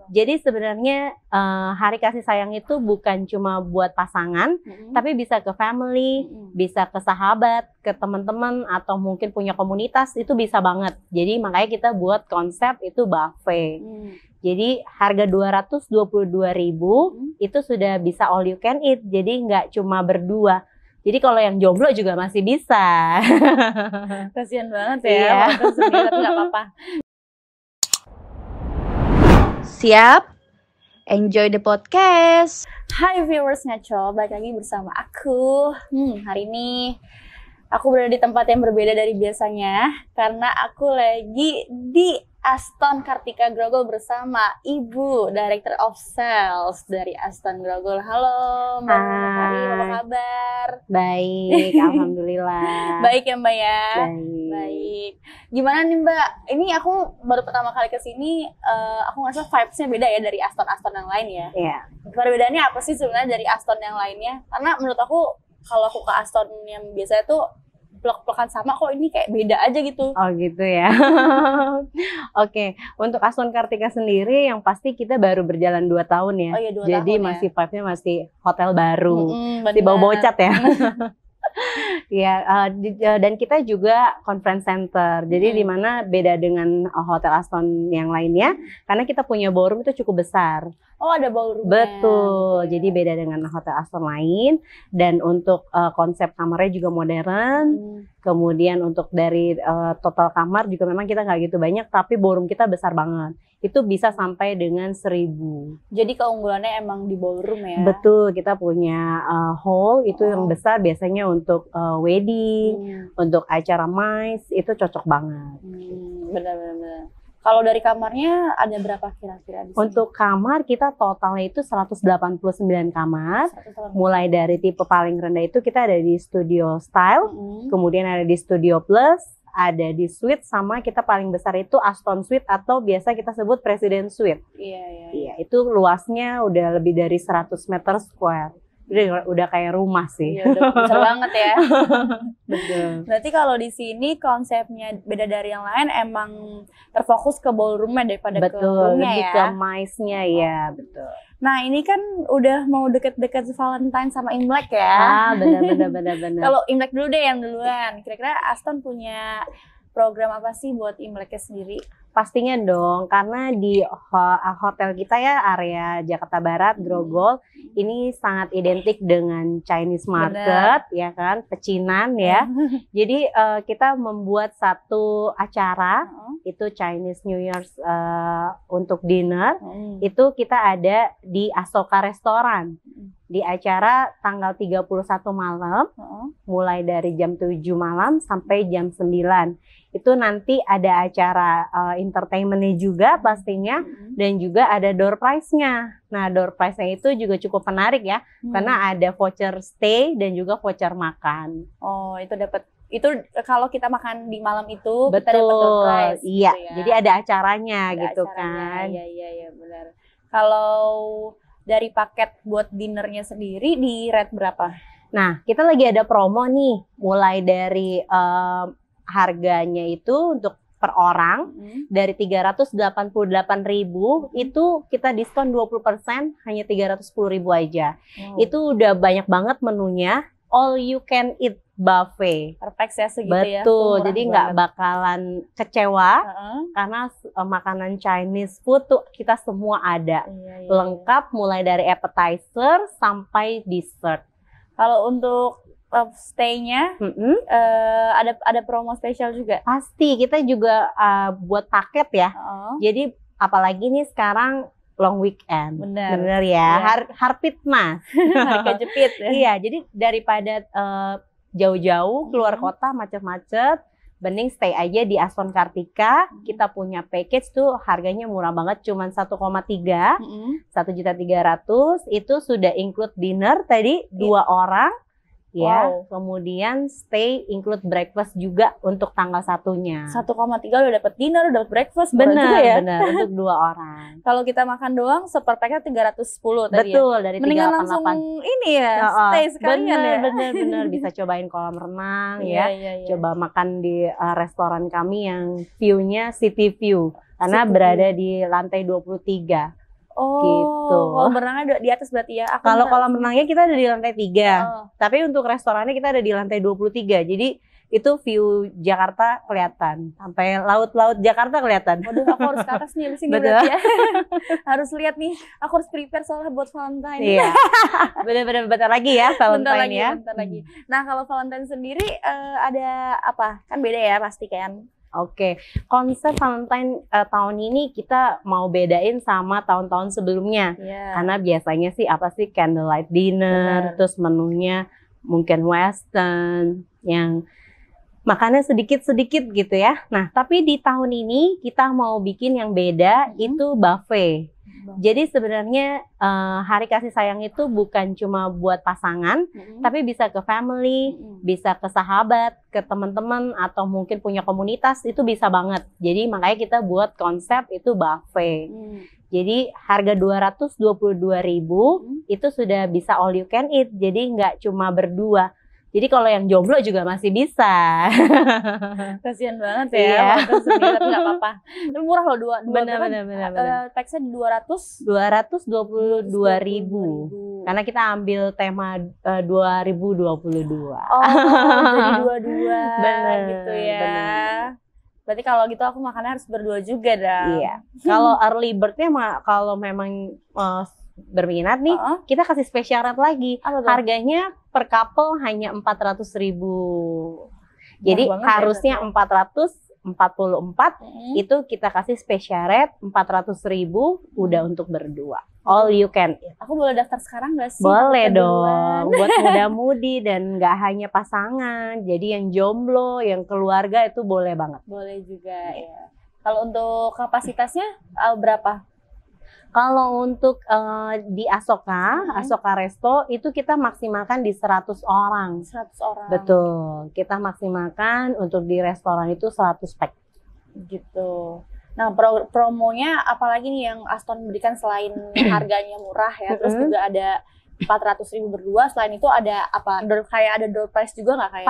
Jadi sebenarnya hari kasih sayang itu bukan cuma buat pasangan, tapi bisa ke family, bisa ke sahabat, ke teman-teman, atau mungkin punya komunitas, itu bisa banget. Jadi makanya kita buat konsep itu buffet. Jadi harga 222.000 itu sudah bisa all you can eat. Jadi nggak cuma berdua. Jadi kalau yang jomblo juga masih bisa. Kasian banget ya, makan sendiri tapi nggak apa-apa. Siap? Enjoy the podcast. Hai viewers Ngaco, balik lagi bersama aku. Hari ini aku berada di tempat yang berbeda dari biasanya karena aku lagi di Aston Kartika Grogol bersama Ibu Director of Sales dari Aston Grogol. Halo Mbak Nari, apa kabar? Baik, alhamdulillah. Baik ya Mbak ya? Baik. Gimana nih Mbak? Ini aku baru pertama kali kesini, aku ngerasa vibes-nya beda ya dari Aston yang lain ya. Iya. Perbedaannya apa sih sebenarnya dari Aston yang lainnya? Karena menurut aku, kalau aku ke Aston yang biasanya tuh plek-plekan sama, kok ini kayak beda aja gitu. Oh gitu ya. Oke, untuk Aston Kartika sendiri yang pasti kita baru berjalan 2 tahun ya. Oh iya, 2 Jadi tahun masih vibe-nya masih hotel baru. Masih bener. bau cat ya. Ya, dan kita juga conference center. Jadi di mana beda dengan hotel Aston yang lainnya, karena kita punya ballroom itu cukup besar. Oh, ada ballroom. Betul. Jadi beda dengan hotel Aston lain. Dan untuk konsep kamarnya juga modern. Kemudian untuk dari total kamar juga memang kita nggak gitu banyak, tapi ballroom kita besar banget. Itu bisa sampai dengan 1.000. Jadi keunggulannya emang di ballroom ya? Betul, kita punya hall itu yang besar biasanya untuk wedding, untuk acara MICE, itu cocok banget. Benar-benar. Kalau dari kamarnya ada berapa kira-kira di sini? Untuk kamar kita totalnya itu 189 kamar. 189. Mulai dari tipe paling rendah itu kita ada di studio style, kemudian ada di studio plus, ada di suite, sama kita paling besar itu Aston Suite atau biasa kita sebut President Suite. Iya, itu luasnya udah lebih dari 100 meter square. Udah kayak rumah sih. Iya, udah besar banget ya. Betul. Berarti kalau di sini konsepnya beda dari yang lain, emang terfokus ke ballroomnya daripada ke roomnya ya. Ke MICE-nya ya, betul. Nah, ini kan udah mau deket-deket Valentine sama Imlek ya. Benar. Kalau Imlek dulu deh yang duluan. Kira-kira Aston punya program apa sih buat Imleknya sendiri? Pastinya dong, karena di hotel kita ya, area Jakarta Barat, Grogol, ini sangat identik dengan Chinese market. Bener. Ya kan, pecinan ya. Jadi kita membuat satu acara, itu Chinese New Year's untuk dinner, itu kita ada di Asoka Restoran. Di acara tanggal 31 malam, mulai dari jam 7 malam sampai jam 9. Itu nanti ada acara entertainment-nya juga pastinya, dan juga ada door prize-nya. Nah, door prize-nya itu juga cukup menarik ya, karena ada voucher stay dan juga voucher makan. Oh, itu dapat. Itu kalau kita makan di malam itu, betul, kita dapat door prize. Iya, gitu ya. jadi ada acaranya ada gitu acaranya. Kan. Iya, benar. Kalau dari paket buat dinernya sendiri di rate berapa? Nah, kita lagi ada promo nih, mulai dari harganya itu untuk per orang dari 388.000 itu kita diskon 20%, hanya 310.000 aja. Itu udah banyak banget menunya, all you can eat buffet. Perfect ya segitu. Betul, ya. Betul, jadi nggak bakalan kecewa karena makanan Chinese food tuh kita semua ada. Lengkap mulai dari appetizer sampai dessert. Kalau untuk stay-nya ada promo spesial juga? Pasti, kita juga buat paket ya. Jadi apalagi nih sekarang long weekend. Bener ya. Harpitmas. Hari kejepit. Iya, jadi daripada jauh-jauh keluar kota macet-macet, mending stay aja di Aston Kartika. Kita punya package tuh harganya murah banget, cuman 1,3, 1.300.000. Itu sudah include dinner tadi 2 orang. Ya, kemudian stay include breakfast juga untuk tanggal 1-nya. 1,3 udah dapat dinner, udah dapat breakfast. Benar ya? Benar, untuk 2 orang. Kalau kita makan doang, seperpacknya 310 tadi. Betul, ya? dari 388. Mendingan langsung ini ya, stay sekalian ya. Bener. Bisa cobain kolam renang ya. Coba makan di restoran kami yang view-nya city view. Karena berada di lantai 23. Oh, gitu. kolam renangnya di atas berarti ya? Kalau kolam renangnya kita ada di lantai 3, tapi untuk restorannya kita ada di lantai 23. Jadi itu view Jakarta kelihatan, sampai laut-laut Jakarta kelihatan. Waduh, aku harus ke atas nih, abis ini berarti ya. Harus lihat nih, aku harus prepare soalnya buat Valentine. Iya, bener-bener bentar lagi ya Valentine ya. Bentar lagi. Nah, kalau Valentine sendiri ada apa? Kan beda ya pasti kan? Oke, konsep Valentine tahun ini kita mau bedain sama tahun-tahun sebelumnya. Karena biasanya sih apa sih candlelight dinner, terus menunya mungkin western, yang makannya sedikit-sedikit gitu ya. Nah, tapi di tahun ini kita mau bikin yang beda, itu buffet. Jadi sebenarnya hari kasih sayang itu bukan cuma buat pasangan, tapi bisa ke family, bisa ke sahabat, ke teman-teman, atau mungkin punya komunitas, itu bisa banget. Jadi makanya kita buat konsep itu buffet. Jadi harga 222.000 itu sudah bisa all you can eat. Jadi nggak cuma berdua. Jadi kalau yang jomblo juga masih bisa. Kasian banget ya, walaupun sendiri tapi nggak apa-apa. Tapi murah loh, bener. Taxnya 222.000. Karena kita ambil tema 2022. Oh, jadi dua-dua gitu ya. Bener. Berarti kalau gitu aku makannya harus berdua juga dong. Iya. Kalau early bird-nya kalau memang berminat nih, kita kasih spesial rate lagi. Harganya per couple hanya 400.000. Jadi harusnya 444, itu kita kasih spesial rate 400.000 udah untuk berdua. All you can eat. Aku boleh daftar sekarang nggak sih? Boleh dong, buat muda-mudi dan nggak hanya pasangan. Jadi yang jomblo, yang keluarga itu boleh banget. Boleh juga ya. Kalau untuk kapasitasnya berapa? Kalau untuk di Asoka Resto itu kita maksimalkan di 100 orang. 100 orang. Betul. Kita maksimalkan untuk di restoran itu 100 pack. Gitu. Nah, promonya apalagi nih yang Aston berikan selain harganya murah ya, terus juga ada 400.000 berdua. Selain itu ada apa? Kayak ada door prize juga nggak kayak?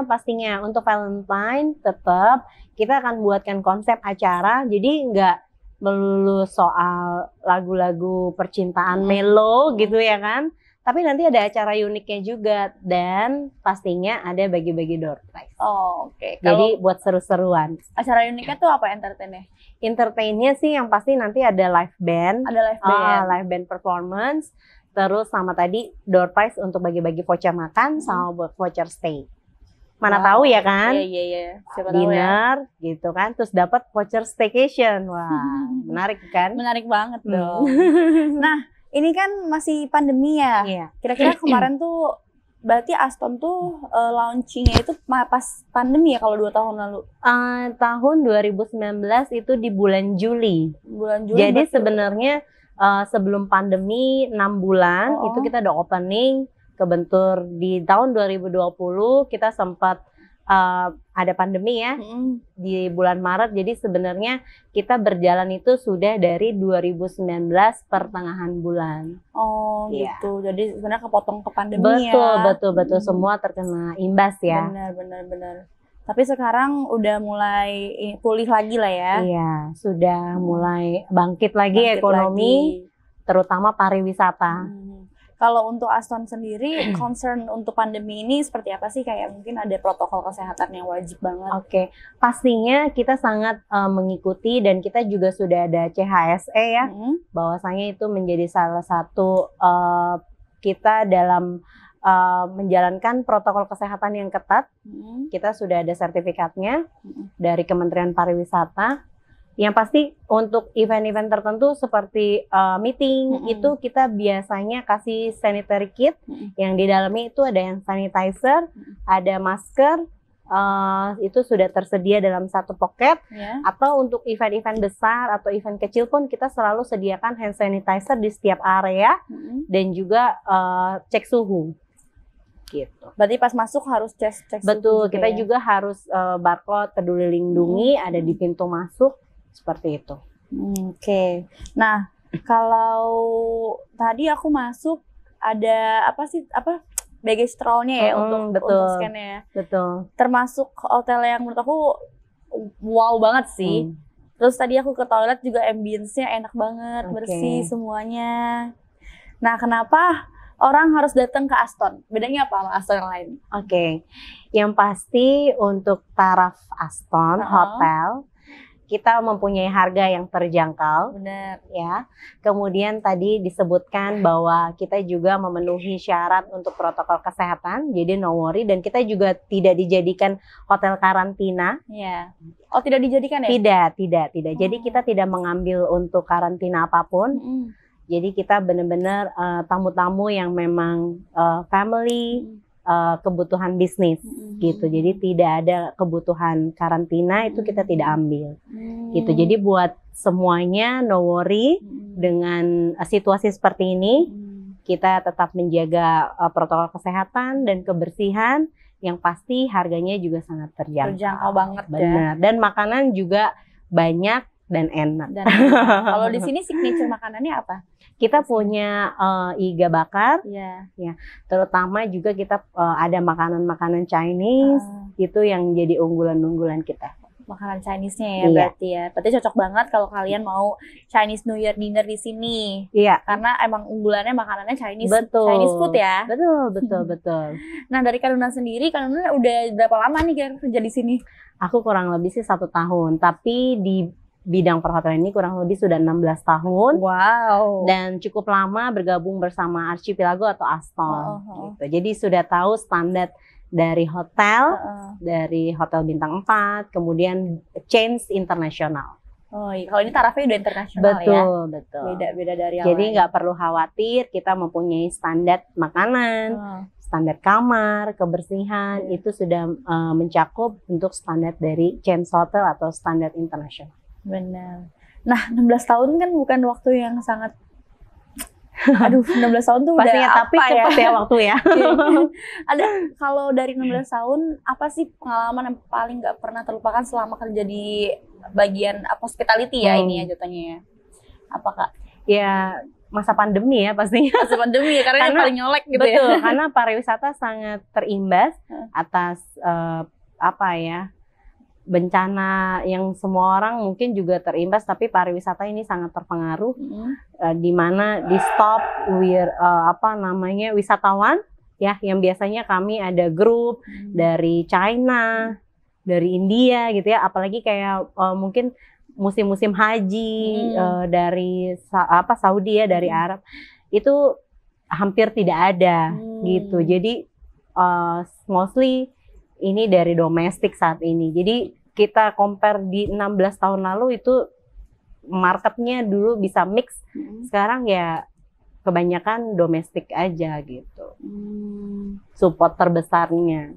Pastinya. Untuk Valentine tetap kita akan buatkan konsep acara. Jadi nggak melulu soal lagu-lagu percintaan melo gitu ya kan. Tapi nanti ada acara uniknya juga dan pastinya ada bagi-bagi door prize. Oh, oke. Jadi buat seru-seruan. Acara uniknya tuh apa entertainnya? Entertainnya sih yang pasti nanti ada live band. Ada live band. Live band performance. Terus sama tadi door prize untuk bagi-bagi voucher makan sama buat voucher stay. Mana tahu ya kan? Iya. Siapa dinner tahu ya. Gitu kan, terus dapat voucher staycation. Wah, menarik kan? Menarik banget dong. Nah, ini kan masih pandemi ya. Iya. Kira-kira kemarin tuh berarti Aston tuh launchingnya itu pas pandemi ya kalau 2 tahun lalu? Tahun 2019 itu di bulan Juli. Jadi sebenarnya sebelum pandemi 6 bulan itu kita udah opening. Kebentur di tahun 2020 kita sempat ada pandemi ya di bulan Maret. Jadi sebenarnya kita berjalan itu sudah dari 2019 pertengahan bulan. Oh gitu. Jadi sebenarnya kepotong ke pandemi Betul. Semua terkena imbas ya. Benar. Tapi sekarang udah mulai pulih lagi lah ya. Iya, sudah mulai bangkit lagi ekonomi, terutama pariwisata. Kalau untuk Aston sendiri, concern untuk pandemi ini seperti apa sih? Kayak mungkin ada protokol kesehatan yang wajib banget. Oke, pastinya kita sangat mengikuti dan kita juga sudah ada CHSE ya, bahwasanya itu menjadi salah satu kita dalam menjalankan protokol kesehatan yang ketat. Kita sudah ada sertifikatnya dari Kementerian Pariwisata. Yang pasti untuk event-event tertentu seperti meeting itu kita biasanya kasih sanitary kit yang di dalamnya itu ada hand sanitizer, ada masker, itu sudah tersedia dalam satu pocket. Atau untuk event-event besar atau event kecil pun kita selalu sediakan hand sanitizer di setiap area dan juga cek suhu. Gitu. Berarti pas masuk harus cek Betul, suhu kita juga harus barcode Peduli Lindungi ada di pintu masuk. Seperti itu. Oke. Nah, kalau tadi aku masuk ada baggage stroll-nya ya untuk scan ya. Betul. Termasuk hotel yang menurut aku wow banget sih. Terus tadi aku ke toilet juga ambience-nya enak banget, bersih semuanya. Nah, kenapa orang harus datang ke Aston? Bedanya apa sama Aston yang lain? Yang pasti untuk taraf Aston hotel, kita mempunyai harga yang terjangkau. Benar. Ya. Kemudian tadi disebutkan bahwa kita juga memenuhi syarat untuk protokol kesehatan, jadi no worry, dan kita juga tidak dijadikan hotel karantina. Ya. Oh, tidak dijadikan ya? Tidak. Jadi kita tidak mengambil untuk karantina apapun. Jadi kita benar-benar tamu-tamu yang memang family, kebutuhan bisnis gitu. Jadi tidak ada kebutuhan karantina, itu kita tidak ambil gitu. Jadi buat semuanya no worry dengan situasi seperti ini. Kita tetap menjaga protokol kesehatan dan kebersihan. Yang pasti harganya juga sangat terjangkau banget. Benar. Dan makanan juga banyak dan enak. Kalau di sini signature makanannya apa? Kita punya iga bakar, ya. Terutama juga kita ada makanan-makanan Chinese, itu yang jadi unggulan-unggulan kita. Makanan Chinese-nya ya, berarti cocok banget kalau kalian mau Chinese New Year dinner di sini. Iya. Karena emang unggulannya makanannya Chinese. Betul. Chinese food ya. Betul. Nah, dari Kak Nuna sendiri, Kak Nuna udah berapa lama nih kerja di sini? Aku kurang lebih sih 1 tahun, tapi di bidang perhotelan ini kurang lebih sudah 16 tahun. Wow. Dan cukup lama bergabung bersama Archipelago atau Aston. Gitu. Jadi sudah tahu standar dari hotel, dari hotel bintang 4, kemudian chains internasional. Oh iya, kalau ini tarafnya udah internasional ya? Betul. Beda dari yang Jadi lain. nggak perlu khawatir, kita mempunyai standar makanan, standar kamar, kebersihan, itu sudah mencakup untuk standar dari chains hotel atau standar internasional. Benar. Nah, 16 tahun kan bukan waktu yang sangat... Aduh, 16 tahun tuh pastinya, udah tapi apa cepet ya waktu ya. Ada, kalau dari 16 tahun, apa sih pengalaman yang paling gak pernah terlupakan selama kerja di bagian hospitality ya ini ya jatuhnya ya? Apa Kak? Ya, masa pandemi ya pastinya. Masa pandemi ya, karena yang paling nyolek gitu betul, ya. karena pariwisata sangat terimbas atas bencana yang semua orang mungkin juga terimbas, tapi pariwisata ini sangat terpengaruh, di mana di stop wisatawan ya, yang biasanya kami ada grup dari China, dari India gitu ya, apalagi kayak mungkin musim-musim haji dari Saudi ya, dari Arab, itu hampir tidak ada gitu. Jadi mostly ini dari domestik saat ini. Jadi kita compare di 16 tahun lalu itu marketnya dulu bisa mix. Sekarang ya kebanyakan domestik aja gitu. Support terbesarnya.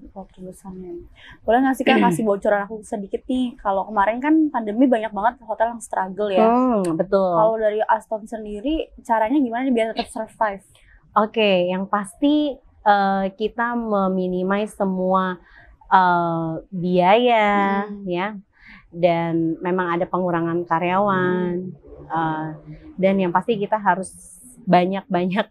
Boleh nggak sih Kak kasih bocoran aku sedikit nih? Kalau kemarin kan pandemi banyak banget hotel yang struggle ya. Betul. Kalau dari Aston sendiri caranya gimana nih biar tetap survive? Oke, yang pasti kita meminimais semua biaya ya, dan memang ada pengurangan karyawan, dan yang pasti kita harus banyak-banyak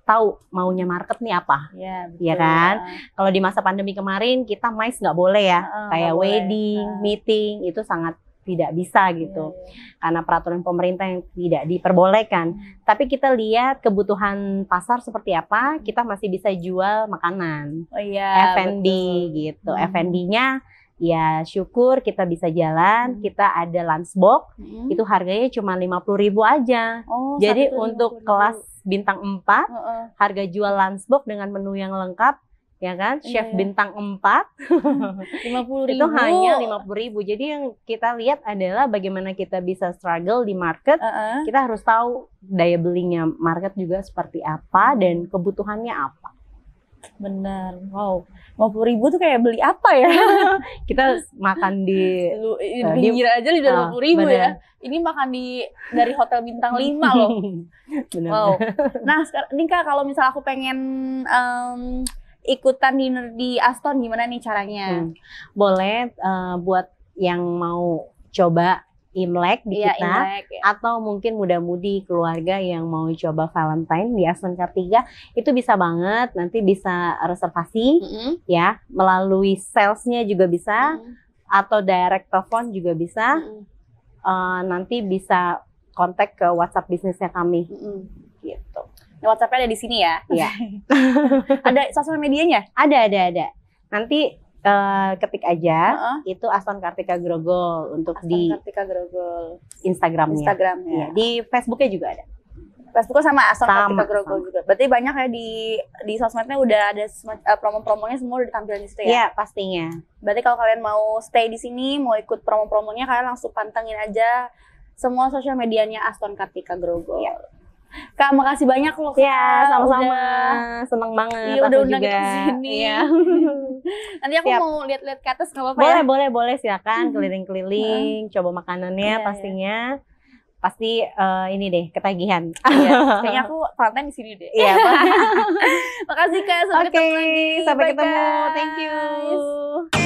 tahu maunya market nih apa, ya kan? Kalau di masa pandemi kemarin kita MICE nggak boleh ya, kayak wedding, meeting itu sangat tidak bisa gitu, karena peraturan pemerintah yang tidak diperbolehkan. Tapi kita lihat kebutuhan pasar seperti apa, kita masih bisa jual makanan, F&B gitu. F&B-nya ya syukur kita bisa jalan, kita ada lunch box, itu harganya cuma 50.000 aja. Jadi untuk kelas bintang 4, harga jual lunch box dengan menu yang lengkap, ya kan, chef bintang 4 50.000 itu hanya 50.000. Jadi yang kita lihat adalah bagaimana kita bisa struggle di market. Kita harus tahu daya belinya market juga seperti apa dan kebutuhannya apa. Bener, wow, 50.000 tuh kayak beli apa ya? Kita makan di pinggir aja udah 50.000 ya. Ini makan dari hotel bintang 5 loh. Bener. Wow. Nah sekarang nih Kak, kalau misal aku pengen ikutan dinner di Aston, gimana nih caranya? Boleh buat yang mau coba Imlek di kita, Imlek, atau mungkin muda-mudi keluarga yang mau coba Valentine di Aston Cartiga, itu bisa banget, nanti bisa reservasi ya, melalui salesnya juga bisa, atau direct telepon juga bisa. nanti bisa kontak ke WhatsApp bisnisnya kami. Gitu. Nah, WhatsApp-nya ada di sini ya? Iya. Ada sosial medianya? Ada. Nanti ketik aja itu Aston Kartika Grogol untuk Aston di Kartika Grogol Instagramnya. Instagramnya. Ya, di Facebooknya juga ada. Facebooknya sama Aston Kartika Sama. Grogol juga. Berarti banyak ya di sosmednya udah ada promo-promonya semua udah ditampilkan di situ ya? Iya, pastinya. Berarti kalau kalian mau stay di sini, mau ikut promo-promonya, kalian langsung pantengin aja semua sosial medianya Aston Kartika Grogol. Iya. Kak, makasih banyak loh Kak. Ya, sama-sama. Seneng banget. Iya, udah aku undang juga. kita kesini. Iya. Nanti aku Siap. mau lihat-lihat ke atas, nggak apa-apa ya? Boleh silakan keliling-keliling, coba makanannya pastinya. Pasti ini deh ketagihan. Iya, kayaknya aku Valentine di sini deh. Iya. Makasih Kak, sampai ketemu lagi. Sampai Bye, ketemu. guys. Thank you.